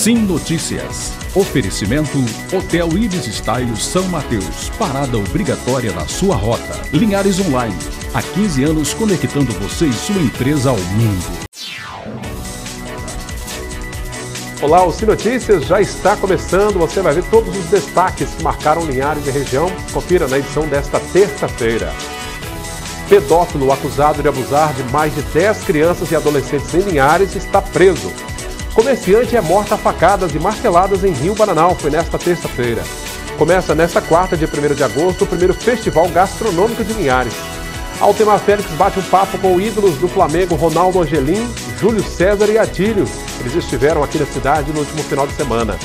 Sim Notícias. Oferecimento Hotel Ibis Style São Mateus. Parada obrigatória na sua rota. Linhares Online. Há 15 anos conectando você e sua empresa ao mundo. Olá, o Sim Notícias já está começando. Você vai ver todos os destaques que marcaram Linhares e região. Confira na edição desta terça-feira. Pedófilo acusado de abusar de mais de 10 crianças e adolescentes em Linhares está preso. Comerciante é morta a facadas e marteladas em Rio Bananal. Foi nesta terça-feira. Começa nesta quarta, dia 1º de agosto, o primeiro Festival Gastronômico de Linhares. Altemar Félix bate um papo com ídolos do Flamengo, Ronaldo Angelim, Júlio César e Atílio. Eles estiveram aqui na cidade no último final de semana.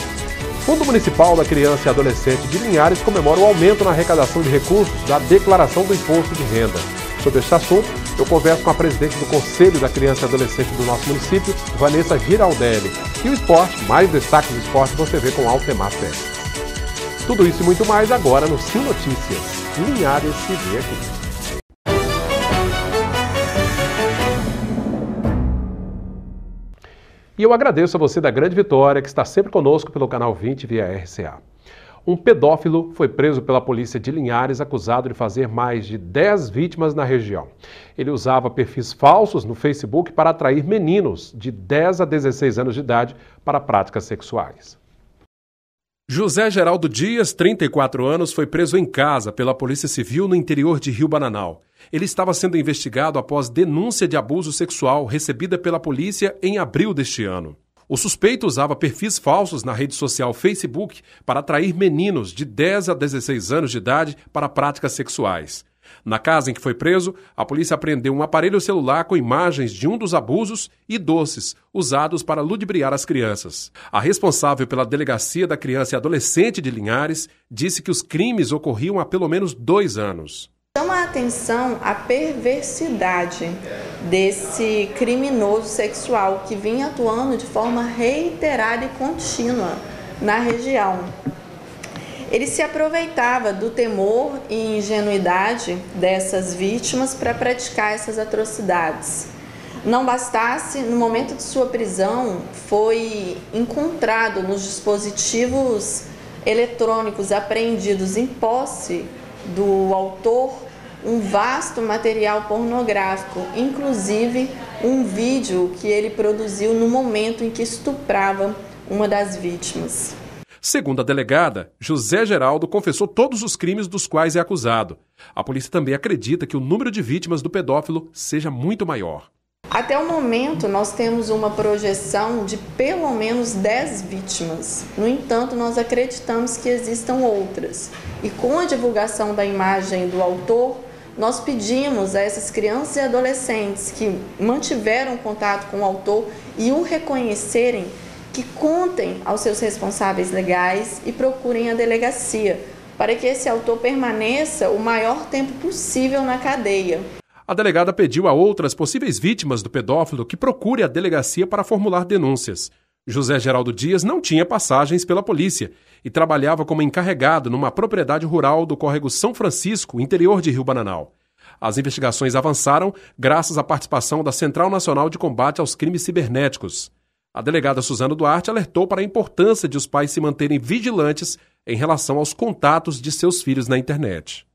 Fundo Municipal da Criança e Adolescente de Linhares comemora o aumento na arrecadação de recursos da declaração do imposto de renda. Sobre este assunto, eu converso com a presidente do Conselho da Criança e Adolescente do nosso município, Vanessa Giraldelli. E o esporte, mais destaques do esporte, você vê com Altemar Félix. Tudo isso e muito mais agora no Sim Notícias. Linhares se vê aqui. E eu agradeço a você da Grande Vitória, que está sempre conosco pelo canal 20 via RCA. Um pedófilo foi preso pela polícia de Linhares, acusado de fazer mais de 10 vítimas na região. Ele usava perfis falsos no Facebook para atrair meninos de 10 a 16 anos de idade para práticas sexuais. José Geraldo Dias, 34 anos, foi preso em casa pela Polícia Civil no interior de Rio Bananal. Ele estava sendo investigado após denúncia de abuso sexual recebida pela polícia em abril deste ano. O suspeito usava perfis falsos na rede social Facebook para atrair meninos de 10 a 16 anos de idade para práticas sexuais. Na casa em que foi preso, a polícia apreendeu um aparelho celular com imagens de um dos abusos e doces usados para ludibriar as crianças. A responsável pela Delegacia da Criança e Adolescente de Linhares disse que os crimes ocorriam há pelo menos 2 anos. Chama a atenção a perversidade desse criminoso sexual que vinha atuando de forma reiterada e contínua na região. Ele se aproveitava do temor e ingenuidade dessas vítimas para praticar essas atrocidades. Não bastasse, no momento de sua prisão, foi encontrado nos dispositivos eletrônicos apreendidos em posse do autor um vasto material pornográfico, inclusive um vídeo que ele produziu no momento em que estuprava uma das vítimas. Segundo a delegada, José Geraldo confessou todos os crimes dos quais é acusado. A polícia também acredita que o número de vítimas do pedófilo seja muito maior. Até o momento, nós temos uma projeção de pelo menos 10 vítimas. No entanto, nós acreditamos que existam outras. E com a divulgação da imagem do autor, nós pedimos a essas crianças e adolescentes que mantiveram contato com o autor e o reconhecerem, que contem aos seus responsáveis legais e procurem a delegacia, para que esse autor permaneça o maior tempo possível na cadeia. A delegada pediu a outras possíveis vítimas do pedófilo que procure a delegacia para formular denúncias. José Geraldo Dias não tinha passagens pela polícia e trabalhava como encarregado numa propriedade rural do córrego São Francisco, interior de Rio Bananal. As investigações avançaram graças à participação da Central Nacional de Combate aos Crimes Cibernéticos. A delegada Suzana Duarte alertou para a importância de os pais se manterem vigilantes em relação aos contatos de seus filhos na internet.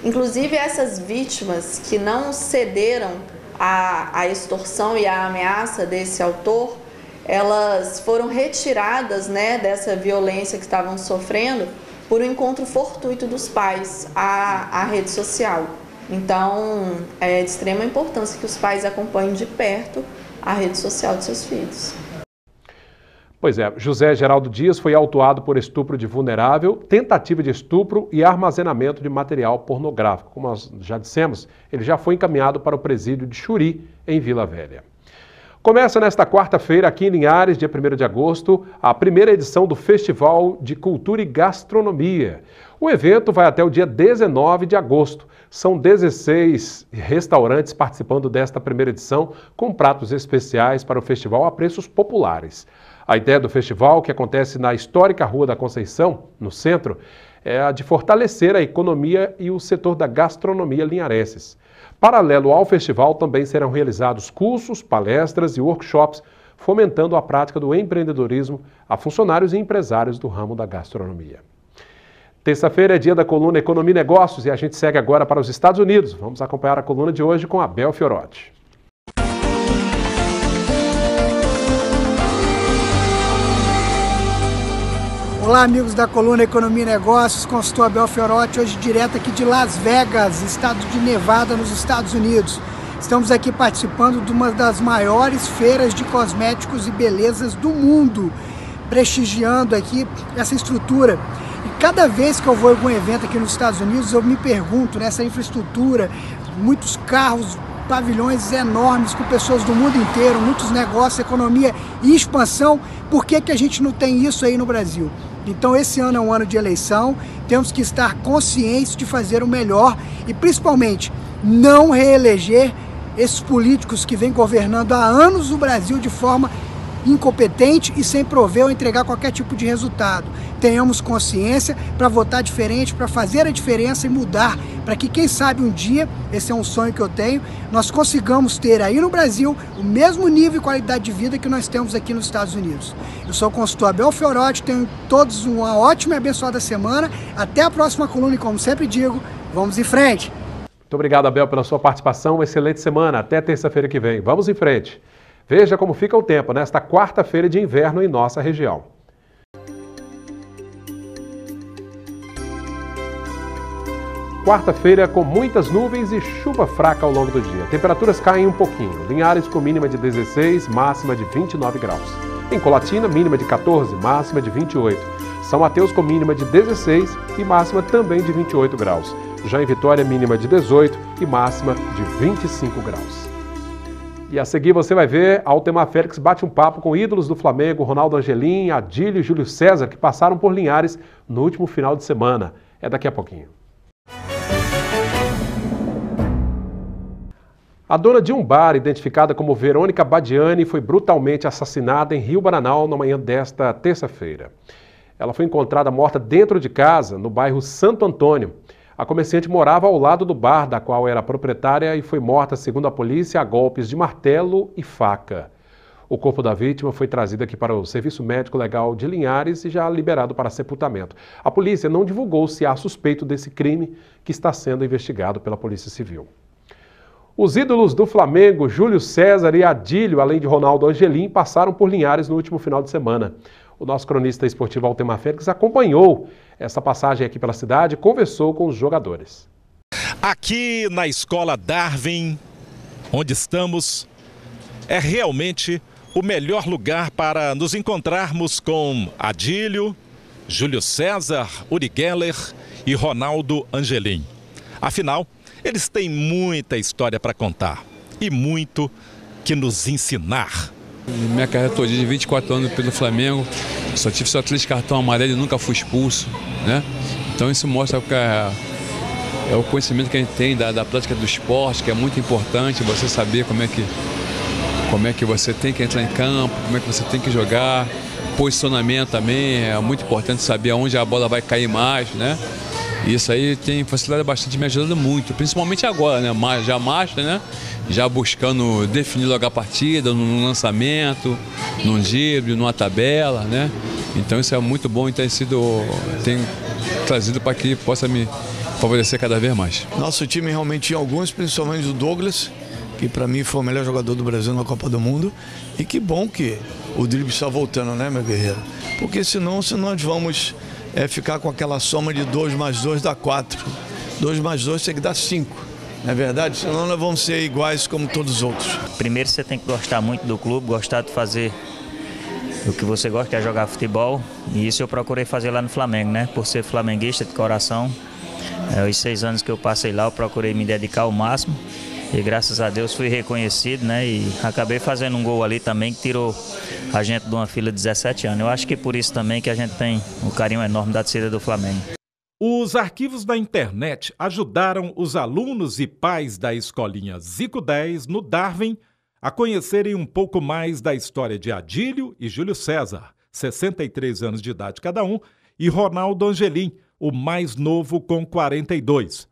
Inclusive, essas vítimas que não cederam à extorsão e à ameaça desse autor, elas foram retiradas, dessa violência que estavam sofrendo por um encontro fortuito dos pais à rede social. Então, é de extrema importância que os pais acompanhem de perto a rede social de seus filhos. Pois é, José Geraldo Dias foi autuado por estupro de vulnerável, tentativa de estupro e armazenamento de material pornográfico. Como nós já dissemos, ele já foi encaminhado para o presídio de Xuri, em Vila Velha. Começa nesta quarta-feira, aqui em Linhares, dia 1º de agosto, a primeira edição do Festival de Cultura e Gastronomia. O evento vai até o dia 19 de agosto. São 16 restaurantes participando desta primeira edição, com pratos especiais para o festival a preços populares. A ideia do festival, que acontece na histórica Rua da Conceição, no centro, é a de fortalecer a economia e o setor da gastronomia linharenses. Paralelo ao festival, também serão realizados cursos, palestras e workshops fomentando a prática do empreendedorismo a funcionários e empresários do ramo da gastronomia. Terça-feira é dia da coluna Economia e Negócios e a gente segue agora para os Estados Unidos. Vamos acompanhar a coluna de hoje com Abel Fiorotti. Olá, amigos da coluna Economia e Negócios, consultor Abel Fiorotti, hoje direto aqui de Las Vegas, estado de Nevada, nos Estados Unidos. Estamos aqui participando de uma das maiores feiras de cosméticos e belezas do mundo, prestigiando aqui essa estrutura. E cada vez que eu vou a algum evento aqui nos Estados Unidos, eu me pergunto, nessa infraestrutura, muitos carros, pavilhões enormes com pessoas do mundo inteiro, muitos negócios, economia e expansão, por que a gente não tem isso aí no Brasil? Então esse ano é um ano de eleição, temos que estar conscientes de fazer o melhor e principalmente não reeleger esses políticos que vêm governando há anos o Brasil de forma incompetente e sem prover ou entregar qualquer tipo de resultado. Tenhamos consciência para votar diferente, para fazer a diferença e mudar, para que quem sabe um dia, esse é um sonho que eu tenho, nós consigamos ter aí no Brasil o mesmo nível e qualidade de vida que nós temos aqui nos Estados Unidos. Eu sou o consultor Abel Fiorotti, tenho todos uma ótima e abençoada semana, até a próxima coluna e como sempre digo, vamos em frente! Muito obrigado, Abel, pela sua participação, uma excelente semana, até terça-feira que vem, vamos em frente! Veja como fica o tempo nesta quarta-feira de inverno em nossa região. Quarta-feira com muitas nuvens e chuva fraca ao longo do dia. Temperaturas caem um pouquinho. Linhares com mínima de 16, máxima de 29 graus. Em Colatina, mínima de 14, máxima de 28. São Mateus com mínima de 16 e máxima também de 28 graus. Já em Vitória, mínima de 18 e máxima de 25 graus. E a seguir você vai ver Altemar Félix bate um papo com ídolos do Flamengo, Ronaldo Angelim, Adílio e Júlio César, que passaram por Linhares no último final de semana. É daqui a pouquinho. A dona de um bar, identificada como Verônica Badiani, foi brutalmente assassinada em Rio Bananal na manhã desta terça-feira. Ela foi encontrada morta dentro de casa, no bairro Santo Antônio. A comerciante morava ao lado do bar, da qual era proprietária, e foi morta, segundo a polícia, a golpes de martelo e faca. O corpo da vítima foi trazido aqui para o Serviço Médico Legal de Linhares e já liberado para sepultamento. A polícia não divulgou se há suspeito desse crime, que está sendo investigado pela Polícia Civil. Os ídolos do Flamengo, Júlio César e Adílio, além de Ronaldo Angelim, passaram por Linhares no último final de semana. O nosso cronista esportivo Altemar Félix acompanhou essa passagem aqui pela cidade e conversou com os jogadores. Aqui na Escola Darwin, onde estamos, é realmente o melhor lugar para nos encontrarmos com Adílio, Júlio César, Uri Geller e Ronaldo Angelim. Afinal, eles têm muita história para contar e muito que nos ensinar. Minha carreira toda de 24 anos pelo Flamengo, só tive 3 cartões amarelos e nunca fui expulso, né? Então isso mostra que é o conhecimento que a gente tem da prática do esporte, que é muito importante você saber como é que você tem que entrar em campo, como é que você tem que jogar, posicionamento também, é muito importante saber aonde a bola vai cair mais, né? Isso aí tem facilidade bastante, me ajudando muito, principalmente agora, né? Já master, né? Já buscando definir logo a partida, num lançamento, num drible, numa tabela, né? Então isso é muito bom e tem trazido para que possa me favorecer cada vez mais. Nosso time realmente tinha alguns, principalmente o Douglas, que para mim foi o melhor jogador do Brasil na Copa do Mundo. E que bom que o drible está voltando, né, meu guerreiro? Porque senão nós vamos ficar com aquela soma de 2 mais 2 dá 4. 2 mais 2 tem que dar 5. Não é verdade? Senão nós vamos ser iguais como todos os outros. Primeiro você tem que gostar muito do clube, gostar de fazer o que você gosta, que é jogar futebol. E isso eu procurei fazer lá no Flamengo, né? Por ser flamenguista de coração. Os 6 anos que eu passei lá, eu procurei me dedicar ao máximo. E graças a Deus fui reconhecido, né? E acabei fazendo um gol ali também que tirou a gente de uma fila de 17 anos. Eu acho que por isso também que a gente tem um carinho enorme da torcida do Flamengo. Os arquivos da internet ajudaram os alunos e pais da escolinha Zico 10 no Darwin a conhecerem um pouco mais da história de Adílio e Júlio César, 63 anos de idade cada um, e Ronaldo Angelim, o mais novo com 42.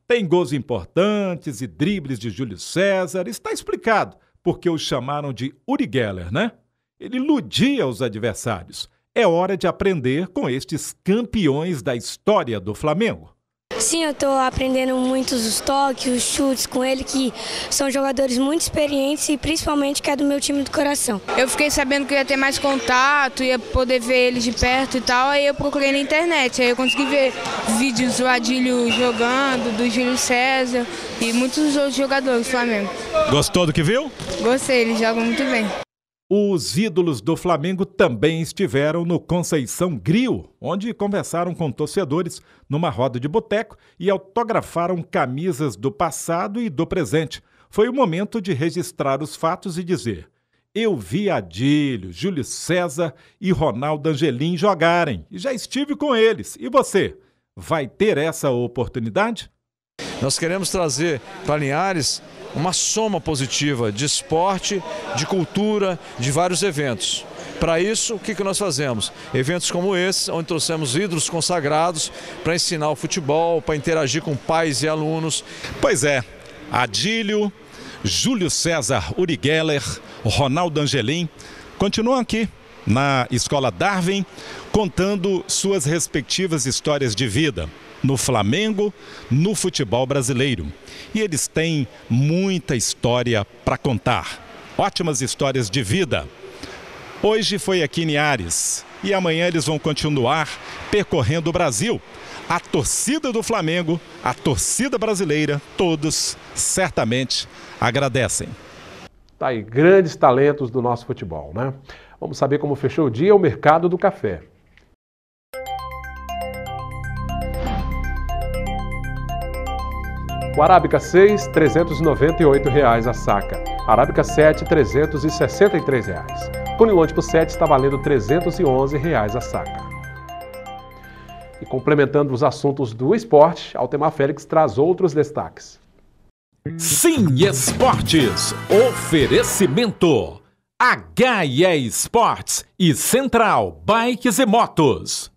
Tem gols importantes e dribles de Júlio César, está explicado porque o chamaram de Uri Geller, né? Ele iludia os adversários. É hora de aprender com estes campeões da história do Flamengo. Sim, eu estou aprendendo muitos os toques, os chutes com ele, que são jogadores muito experientes e principalmente que é do meu time do coração. Eu fiquei sabendo que ia ter mais contato, ia poder ver eles de perto e tal, aí eu procurei na internet, aí eu consegui ver vídeos do Adílio jogando, do Júlio César e muitos outros jogadores do Flamengo. Gostou do que viu? Gostei, eles jogam muito bem. Os ídolos do Flamengo também estiveram no Conceição Grill, onde conversaram com torcedores numa roda de boteco e autografaram camisas do passado e do presente. Foi o momento de registrar os fatos e dizer: eu vi Adílio, Júlio César e Ronaldo Angelim jogarem e já estive com eles. E você, vai ter essa oportunidade? Nós queremos trazer para Linhares uma soma positiva de esporte, de cultura, de vários eventos. Para isso, o que nós fazemos? Eventos como esse, onde trouxemos ídolos consagrados para ensinar o futebol, para interagir com pais e alunos. Pois é, Adílio, Júlio César Uri Geller, Ronaldo Angelim continuam aqui na Escola Darwin, contando suas respectivas histórias de vida no Flamengo, no futebol brasileiro. E eles têm muita história para contar. Ótimas histórias de vida. Hoje foi aqui em Linhares e amanhã eles vão continuar percorrendo o Brasil. A torcida do Flamengo, a torcida brasileira, todos certamente agradecem. Tá aí, grandes talentos do nosso futebol, né? Vamos saber como fechou o dia o mercado do café. O Arábica 6, R$ 398 a saca. Arábica 7, R$ 363. Conilon tipo 7 está valendo R$ 311 a saca. E complementando os assuntos do esporte, Altemar Félix traz outros destaques. Sim Esportes, oferecimento HE Esportes e Central Bikes e Motos.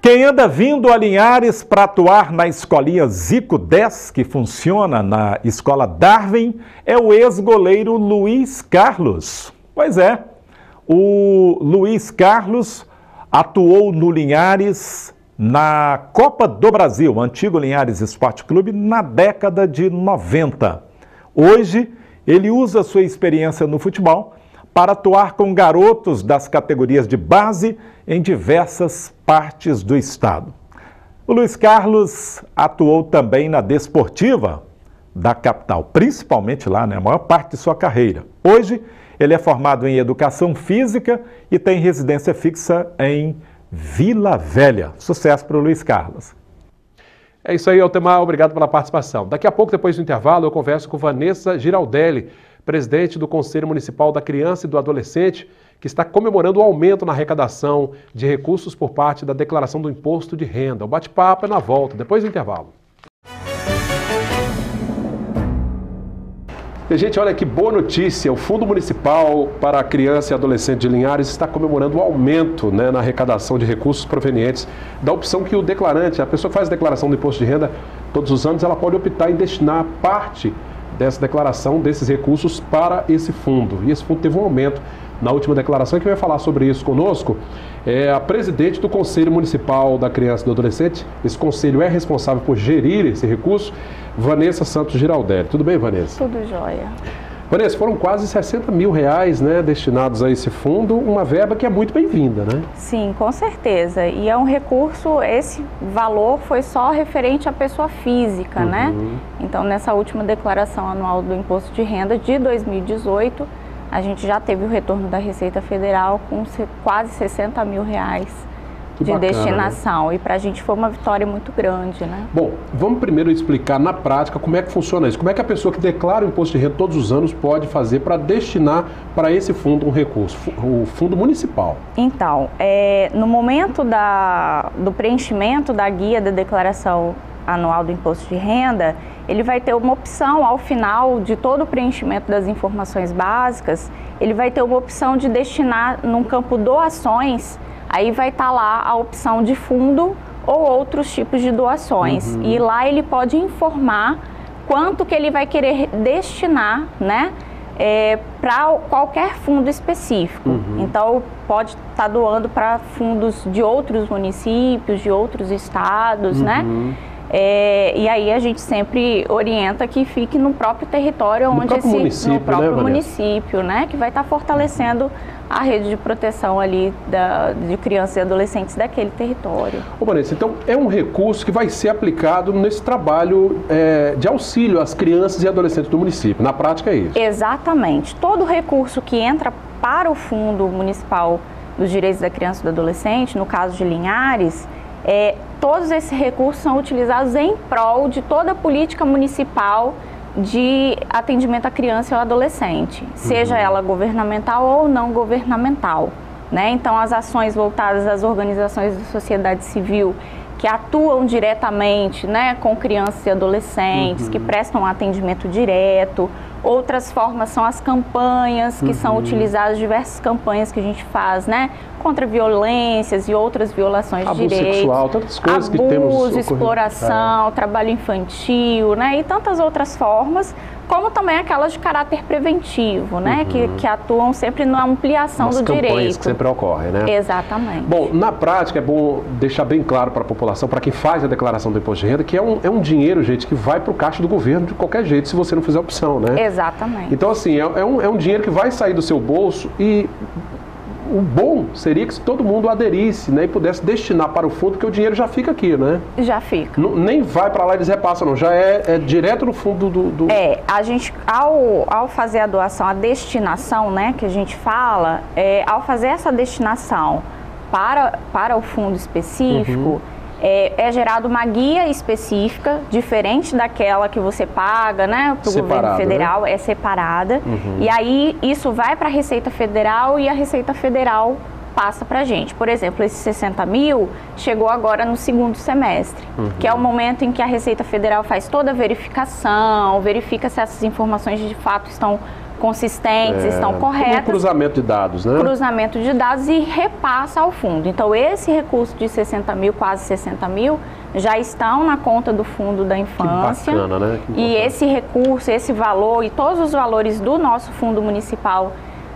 Quem anda vindo a Linhares para atuar na escolinha Zico 10, que funciona na Escola Darwin, é o ex-goleiro Luiz Carlos. Pois é, o Luiz Carlos atuou no Linhares na Copa do Brasil, antigo Linhares Esporte Clube, na década de 90. Hoje, ele usa sua experiência no futebol para atuar com garotos das categorias de base em diversas partes do estado. O Luiz Carlos atuou também na Desportiva da capital, principalmente lá, né, a maior parte de sua carreira. Hoje, ele é formado em Educação Física e tem residência fixa em Vila Velha. Sucesso para o Luiz Carlos. É isso aí, Altemar. Obrigado pela participação. Daqui a pouco, depois do intervalo, eu converso com Vanessa Giraldelli, presidente do Conselho Municipal da Criança e do Adolescente, que está comemorando o aumento na arrecadação de recursos por parte da declaração do imposto de renda. O bate-papo é na volta, depois do intervalo. E, gente, olha que boa notícia. O Fundo Municipal para a Criança e Adolescente de Linhares está comemorando o aumento, né, na arrecadação de recursos provenientes da opção que o declarante, a pessoa que faz a declaração do imposto de renda todos os anos, ela pode optar em destinar parte dessa declaração, desses recursos, para esse fundo. E esse fundo teve um aumento na última declaração. Quem vai falar sobre isso conosco é a presidente do Conselho Municipal da Criança e do Adolescente. Esse conselho é responsável por gerir esse recurso, Vanessa Santos Giraldelli. Tudo bem, Vanessa? Tudo jóia. Vanessa, foram quase R$60 mil, né, destinados a esse fundo, uma verba que é muito bem-vinda, né? Sim, com certeza. E é um recurso, esse valor foi só referente à pessoa física, né? Então, nessa última declaração anual do Imposto de Renda de 2018, a gente já teve o retorno da Receita Federal com quase R$60 mil de bacana, destinação, né? E para a gente foi uma vitória muito grande, né? Bom, vamos primeiro explicar na prática como é que funciona isso. Como é que a pessoa que declara o imposto de renda todos os anos pode fazer para destinar para esse fundo um recurso, o fundo municipal? Então, no momento do preenchimento da guia da declaração anual do imposto de renda, ele vai ter uma opção ao final de todo o preenchimento das informações básicas, ele vai ter uma opção de destinar num campo doações. Aí vai estar lá a opção de fundo ou outros tipos de doações. E lá ele pode informar quanto que ele vai querer destinar, né, para qualquer fundo específico. Então, pode estar doando para fundos de outros municípios, de outros estados, né? E aí a gente sempre orienta que fique no próprio território, no próprio município, né? Que vai estar fortalecendo a rede de proteção ali de crianças e adolescentes daquele território. Ô Vanessa, então é um recurso que vai ser aplicado nesse trabalho de auxílio às crianças e adolescentes do município. Na prática é isso? Exatamente. Todo recurso que entra para o Fundo Municipal dos Direitos da Criança e do Adolescente, no caso de Linhares, todos esses recursos são utilizados em prol de toda a política municipal de atendimento à criança e ao adolescente, seja ela governamental ou não governamental, né? Então, as ações voltadas às organizações da sociedade civil que atuam diretamente, né, com crianças e adolescentes, que prestam atendimento direto. Outras formas são as campanhas, que são utilizadas, diversas campanhas que a gente faz, né, contra violências e outras violações de direitos. Abuso sexual, tantas coisas que temos. Abuso, exploração, trabalho infantil, né, e tantas outras formas, como também aquelas de caráter preventivo, né, que atuam sempre na ampliação do direito. Campanhas que sempre ocorrem, né? Exatamente. Bom, na prática é bom deixar bem claro para a população, para quem faz a declaração do imposto de renda, que é um dinheiro, gente, que vai para o caixa do governo de qualquer jeito, se você não fizer opção, né? Exatamente. Então, assim, é um dinheiro que vai sair do seu bolso e o bom seria que todo mundo aderisse, né, e pudesse destinar para o fundo, porque o dinheiro já fica aqui, né? Já fica. Nem vai para lá e eles repassam, não. Já é direto no fundo do... A gente, ao fazer a doação, a destinação, né, que a gente fala, ao fazer essa destinação para o fundo específico, é gerada uma guia específica, diferente daquela que você paga, né, para o governo federal, né? É separada. E aí isso vai para a Receita Federal e a Receita Federal passa para a gente. Por exemplo, esses 60 mil chegou agora no segundo semestre, que é o momento em que a Receita Federal faz toda a verificação, verifica se essas informações de fato estão consistentes, estão corretas. Um cruzamento de dados, né? Cruzamento de dados e repassa ao fundo. Então, esse recurso de 60 mil, quase 60 mil, já estão na conta do Fundo da Infância. Que bacana, né? E esse recurso, esse valor e todos os valores do nosso Fundo Municipal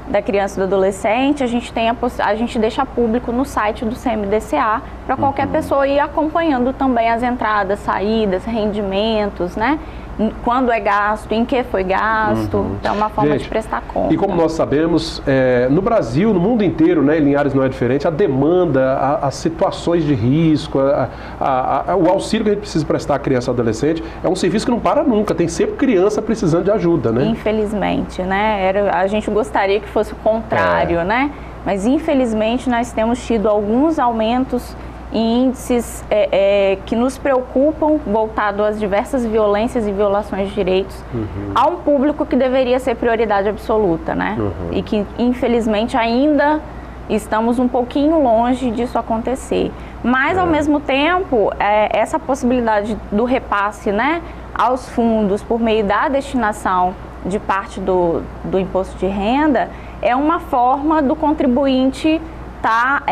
da Criança e do Adolescente, a gente deixa público no site do CMDCA para qualquer pessoa ir acompanhando também as entradas, saídas, rendimentos, né? Quando é gasto, em que foi gasto, é uma forma de prestar conta. E como nós sabemos, no Brasil, no mundo inteiro, né, Linhares não é diferente, a demanda, as situações de risco, o auxílio que a gente precisa prestar à criança e ao adolescente é um serviço que não para nunca, tem sempre criança precisando de ajuda, né? Infelizmente, né? A gente gostaria que fosse o contrário, né? Mas infelizmente nós temos tido alguns aumentos em índices que nos preocupam, voltado às diversas violências e violações de direitos, a um público que deveria ser prioridade absoluta, né? E que, infelizmente, ainda estamos um pouquinho longe disso acontecer. Mas, ao mesmo tempo, essa possibilidade do repasse, né, aos fundos por meio da destinação de parte do imposto de renda é uma forma do contribuinte está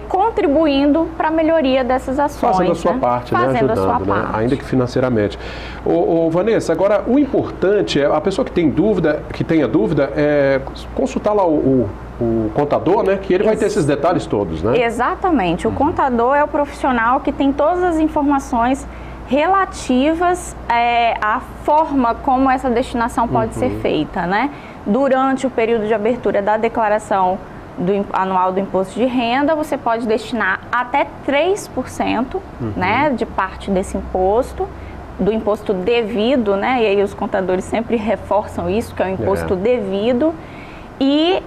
contribuindo para a melhoria dessas ações. Fazendo a sua parte, né? Fazendo Ajudando, a sua parte. Ainda que financeiramente. Vanessa, agora o importante é a pessoa que tenha dúvida, consultar lá o contador, né? Que ele vai ter esses detalhes todos, né? Exatamente. O contador é o profissional que tem todas as informações relativas à forma como essa destinação pode ser feita, né? Durante o período de abertura da declaração anual do imposto de renda, você pode destinar até 3%, né, de parte desse imposto, do imposto devido, né, e aí os contadores sempre reforçam isso, que é o imposto devido. E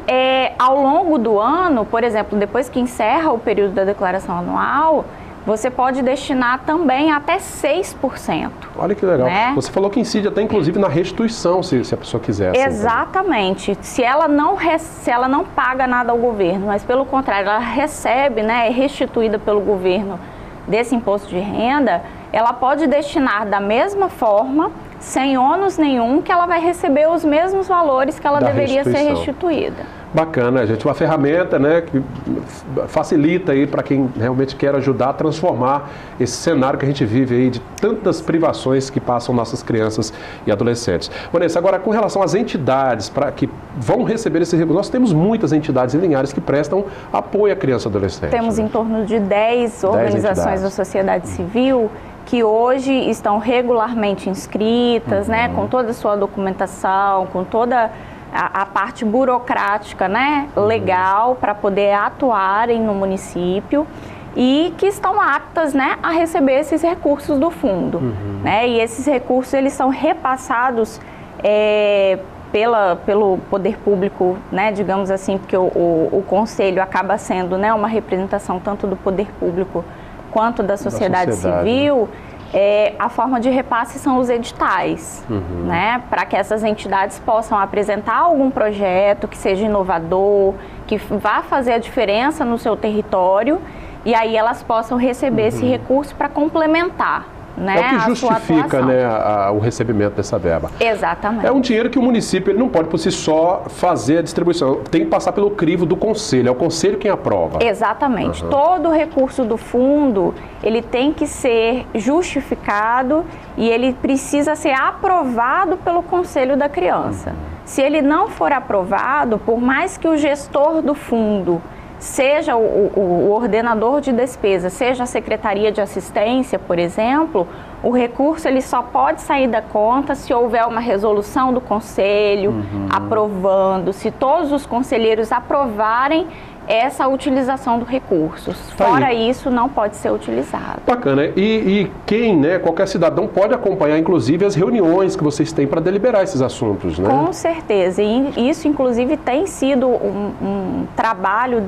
ao longo do ano, por exemplo, depois que encerra o período da declaração anual, você pode destinar também até 6%. Olha que legal. Né? Você falou que incide até, inclusive, na restituição, se a pessoa quiser. Exatamente. Assim, se ela não paga nada ao governo, mas, pelo contrário, ela recebe, né, é restituída pelo governo desse imposto de renda, ela pode destinar da mesma forma, sem ônus nenhum, que ela vai receber os mesmos valores que ela deveria ser restituída. Bacana, gente, uma ferramenta, né, que facilita aí para quem realmente quer ajudar a transformar esse cenário que a gente vive aí de tantas privações que passam nossas crianças e adolescentes. Vanessa, agora com relação às entidades que vão receber esse recurso, nós temos muitas entidades em Linhares que prestam apoio à criança e adolescente. Temos em torno de 10 organizações da sociedade civil que hoje estão regularmente inscritas, né, com toda a sua documentação, com toda a parte burocrática, né, legal para poder atuarem no município e que estão aptas, né, a receber esses recursos do fundo. Né, e esses recursos eles são repassados pelo poder público, né, digamos assim, porque o conselho acaba sendo, né, uma representação tanto do poder público quanto da sociedade civil. A forma de repasse são os editais, né, para que essas entidades possam apresentar algum projeto que seja inovador, que vá fazer a diferença no seu território, e aí elas possam receber esse recurso para complementar, né, é o que justifica, né, o recebimento dessa verba. Exatamente. É um dinheiro que o município ele não pode por si só fazer a distribuição, tem que passar pelo crivo do conselho, é o conselho quem aprova. Exatamente. Todo o recurso do fundo, ele tem que ser justificado e ele precisa ser aprovado pelo conselho da criança. Se ele não for aprovado, por mais que o gestor do fundo seja o ordenador de despesa, seja a Secretaria de Assistência, por exemplo, o recurso ele só pode sair da conta se houver uma resolução do conselho aprovando, se todos os conselheiros aprovarem essa utilização do recurso. Fora isso, não pode ser utilizado. Bacana. E quem, né, qualquer cidadão pode acompanhar, inclusive, as reuniões que vocês têm para deliberar esses assuntos, né? Com certeza. E isso, inclusive, tem sido um trabalho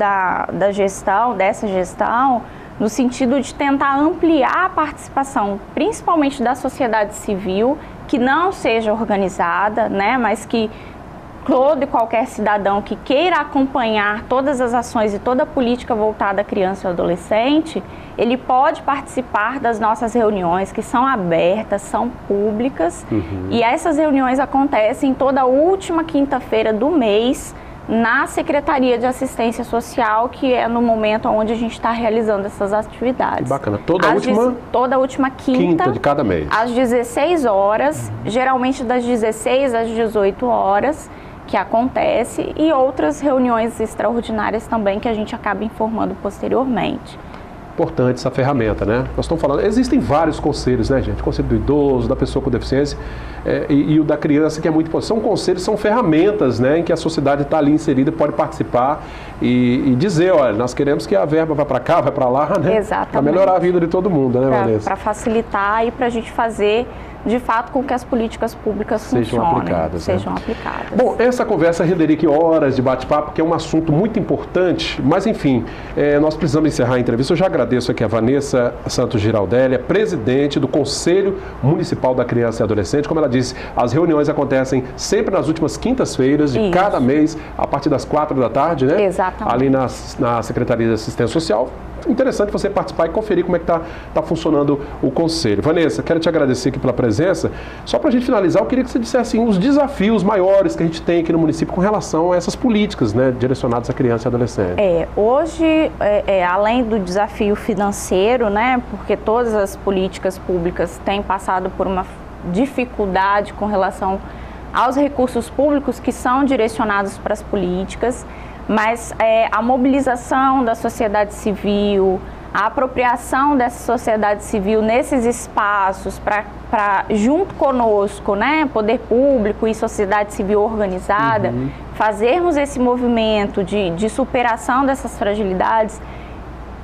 dessa gestão, no sentido de tentar ampliar a participação, principalmente da sociedade civil, que não seja organizada, né, mas que todo e qualquer cidadão que queira acompanhar todas as ações e toda a política voltada à criança e ao adolescente, ele pode participar das nossas reuniões, que são abertas, são públicas, e essas reuniões acontecem toda última quinta-feira do mês na Secretaria de Assistência Social, que é no momento onde a gente está realizando essas atividades. Que bacana. Toda última quinta de cada mês. Às 16 horas, geralmente das 16 às 18 horas, que acontece, e outras reuniões extraordinárias também que a gente acaba informando posteriormente. Importante essa ferramenta, né? Nós estamos falando, existem vários conselhos, né, gente? O conselho do idoso, da pessoa com deficiência e o da criança, que é muito importante. São conselhos, são ferramentas, né, em que a sociedade está ali inserida, pode participar e dizer, olha, nós queremos que a verba vá para cá, vai para lá, né? Exatamente. Para melhorar a vida de todo mundo, né, Vanessa? Para facilitar e para a gente fazer de fato com que as políticas públicas sejam aplicadas. Bom, essa conversa renderia aqui horas de bate-papo, que é um assunto muito importante, mas enfim, nós precisamos encerrar a entrevista. Eu já agradeço aqui a Vanessa Santos Giraldelli, presidente do Conselho Municipal da Criança e Adolescente. Como ela disse, as reuniões acontecem sempre nas últimas quintas-feiras de cada mês, a partir das 4 da tarde, né? Exatamente. Ali na Secretaria de Assistência Social. Interessante você participar e conferir como é que tá funcionando o Conselho. Vanessa, quero te agradecer aqui pela presença. Só para a gente finalizar, eu queria que você dissesse assim, os desafios maiores que a gente tem aqui no município com relação a essas políticas, né, direcionadas à criança e adolescente. Hoje, além do desafio financeiro, né, porque todas as políticas públicas têm passado por uma dificuldade com relação aos recursos públicos que são direcionados para as políticas, mas a mobilização da sociedade civil, a apropriação dessa sociedade civil nesses espaços para junto conosco, né, poder público e sociedade civil organizada, fazermos esse movimento de superação dessas fragilidades,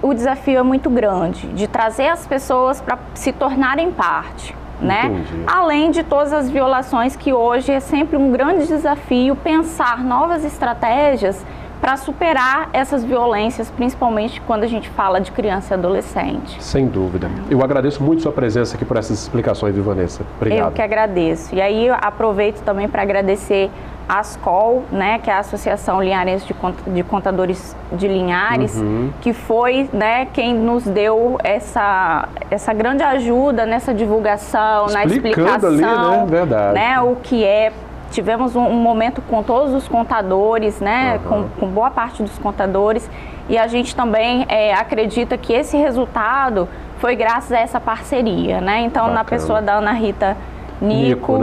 o desafio é muito grande, de trazer as pessoas para se tornarem parte. Né? Além de todas as violações, que hoje é sempre um grande desafio pensar novas estratégias para superar essas violências, principalmente quando a gente fala de criança e adolescente. Sem dúvida. Eu agradeço muito sua presença aqui por essas explicações, viu, Vanessa? Obrigado. Eu que agradeço. E aí eu aproveito também para agradecer a ASCOL, né, que é a Associação Linharense de Contadores de Linhares, que foi, né, quem nos deu essa grande ajuda nessa divulgação, na explicação, ali, né? Verdade. Né, o que é tivemos um momento com todos os contadores, né, com boa parte dos contadores, e a gente também acredita que esse resultado foi graças a essa parceria, né? Então, bacana. Na pessoa da Ana Rita Nico,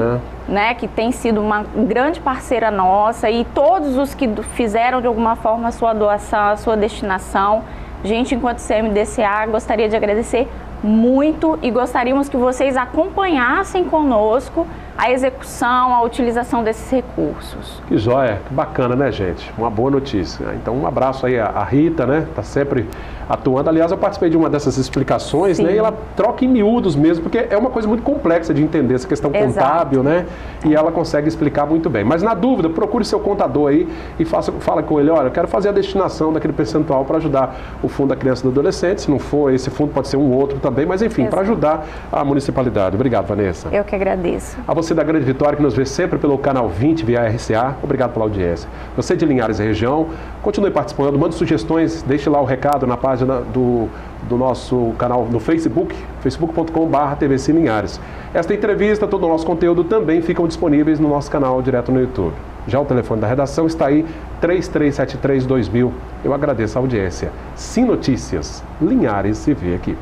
né, que tem sido uma grande parceira nossa, e todos os que fizeram de alguma forma a sua doação, a sua destinação, gente, enquanto CMDCA, gostaria de agradecer muito e gostaríamos que vocês acompanhassem conosco a execução, a utilização desses recursos. Que joia, que bacana, né, gente? Uma boa notícia. Então, um abraço aí à Rita, né? Tá sempre atuando. Aliás, eu participei de uma dessas explicações, né? E ela troca em miúdos mesmo, porque é uma coisa muito complexa de entender essa questão contábil, né? E ela consegue explicar muito bem. Mas na dúvida, procure seu contador aí e fala com ele, olha, eu quero fazer a destinação daquele percentual para ajudar o Fundo da Criança e do Adolescente. Se não for esse fundo, pode ser um outro também, mas enfim, para ajudar a municipalidade. Obrigado, Vanessa. Eu que agradeço. A você da Grande Vitória, que nos vê sempre pelo canal 20 via RCA, obrigado pela audiência. Você de Linhares e região, continue participando, mande sugestões, deixe lá o recado na página do nosso canal no Facebook, facebook.com/TVC Linhares. Esta entrevista, todo o nosso conteúdo também ficam disponíveis no nosso canal direto no YouTube. Já o telefone da redação está aí, 3373-2000. Eu agradeço a audiência. Sim Notícias, Linhares se vê aqui.